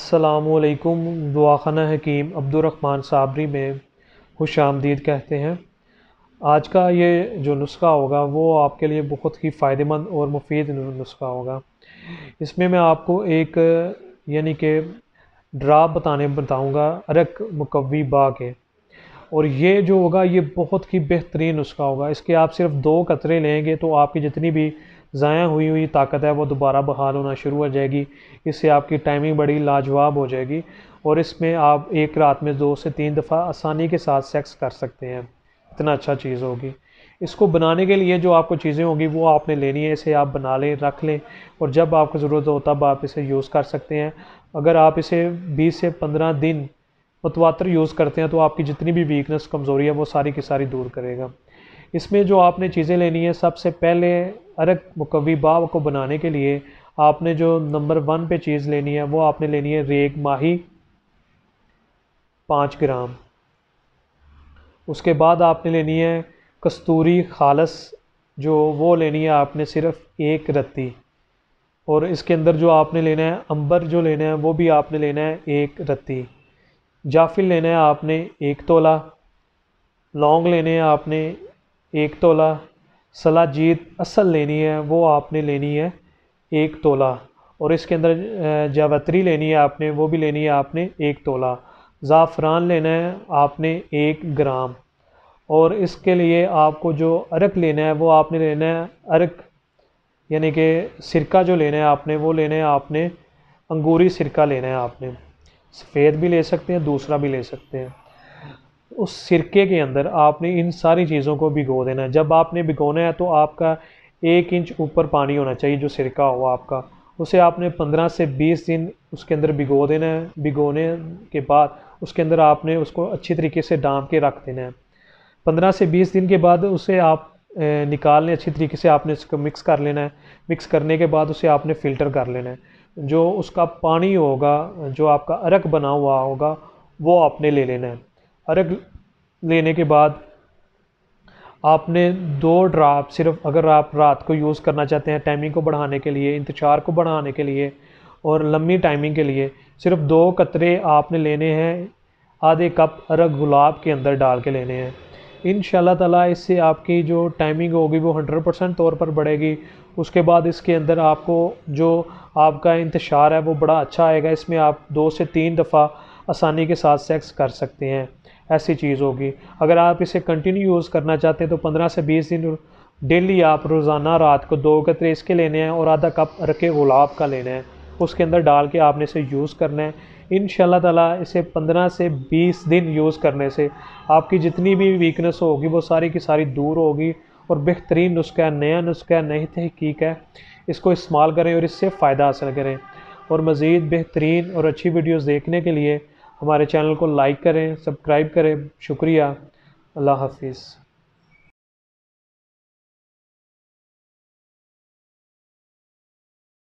अस्सलामुअलैकुम। दुआखाना हकीम अब्दुर्रहमान साबरी में खुश आमदीद कहते हैं। आज का ये जो नुस्खा होगा वो आपके लिए बहुत ही फ़ायदेमंद और मुफीद नुस्खा होगा। इसमें मैं आपको एक यानी कि ड्राप बताऊंगा अरक मुकव्वी बा के, और ये जो होगा ये बहुत ही बेहतरीन नुस्खा होगा। इसके आप सिर्फ 2 कतरे लेंगे तो आपकी जितनी भी ज़ाया हुई ताकत है वो दोबारा बहाल होना शुरू हो जाएगी। इससे आपकी टाइमिंग बड़ी लाजवाब हो जाएगी और इसमें आप एक रात में 2 से 3 दफ़ा आसानी के साथ सेक्स कर सकते हैं। इतना अच्छा चीज़ होगी। इसको बनाने के लिए जो आपको चीज़ें होंगी वो आपने लेनी है। इसे आप बना लें, रख लें, और जब आपको ज़रूरत हो तब आप इसे यूज़ कर सकते हैं। अगर आप इसे 20 से 15 दिन मुतवातर यूज़ करते हैं तो आपकी जितनी भी वीकनेस कमज़ोरी है वो सारी की सारी दूर करेगा। इसमें जो आपने चीज़ें लेनी है, सबसे पहले अरक मुकव्वी बा को बनाने के लिए आपने जो नंबर 1 पे चीज़ लेनी है वो आपने लेनी है रेग माही 5 ग्राम। उसके बाद आपने लेनी है कस्तूरी खालस, जो वो लेनी है आपने सिर्फ 1 रत्ती। और इसके अंदर जो आपने लेना है अंबर जो लेना है वो भी आपने लेना है 1 रत्ती। जाफिल लेना है आपने 1 तोला। लौंग लेने हैं आपने 1 तोला। सलाजीत असल लेनी है वो आपने लेनी है 1 तोला। और इसके अंदर जावित्री लेनी है आपने, वो भी लेनी है आपने 1 तोला। ज़ाफ़रान लेना है आपने 1 ग्राम। और इसके लिए आपको जो अरक लेना है वो आपने लेना है अरक यानी कि सिरका जो लेना है आपने वो लेना है आपने अंगूरी सिरका लेना है आपने। सफ़ेद भी ले सकते हैं, दूसरा भी ले सकते हैं। उस सिरके के अंदर आपने इन सारी चीज़ों को भिगो देना है। जब आपने भिगोना है तो आपका 1 इंच ऊपर पानी होना चाहिए जो सिरका हो आपका। उसे आपने 15 से 20 दिन उसके अंदर भिगो देना है। भिगोने के बाद उसके अंदर आपने उसको अच्छी तरीके से डांप के रख देना है। 15 से 20 दिन के बाद उसे आप निकाल लें। अच्छी तरीके से आपने इसको मिक्स कर लेना है। मिक्स करने के बाद उसे आपने फ़िल्टर कर लेना है। जो उसका पानी होगा, जो आपका अरक बना हुआ होगा, वो आपने ले लेना है। अरक लेने के बाद आपने 2 ड्राप सिर्फ, अगर आप रात को यूज़ करना चाहते हैं टाइमिंग को बढ़ाने के लिए, इंतजार को बढ़ाने के लिए और लंबी टाइमिंग के लिए, सिर्फ 2 कतरे आपने लेने हैं। आधे कप अरक गुलाब के अंदर डाल के लेने हैं। इंशाल्लाह ताला इससे आपकी जो टाइमिंग होगी वो 100% तौर पर बढ़ेगी। उसके बाद इसके अंदर आपको जो आपका इंतशार है वो बड़ा अच्छा आएगा। इसमें आप 2 से 3 दफ़ा आसानी के साथ सेक्स कर सकते हैं। ऐसी चीज़ होगी। अगर आप इसे कंटिन्यू यूज़ करना चाहते हैं तो 15 से 20 दिन डेली आप रोज़ाना रात को 2 कतरे इसके लेने हैं और आधा कप अरके गुलाब का लेना है। उसके अंदर डाल के आपने इसे यूज़ करना है। इंशाल्लाह ताला इसे 15 से 20 दिन यूज़ करने से आपकी जितनी भी वीकनेस होगी वो सारी की सारी दूर होगी। और बेहतरीन नुस्खा है, नया नुस्खा है, नई तहकीक है। इसको इस्तेमाल करें और इससे फ़ायदा हासिल करें। और मज़ीद बेहतरीन और अच्छी वीडियोस देखने के लिए हमारे चैनल को लाइक करें, सब्सक्राइब करें। शुक्रिया। अल्लाह हाफिज़।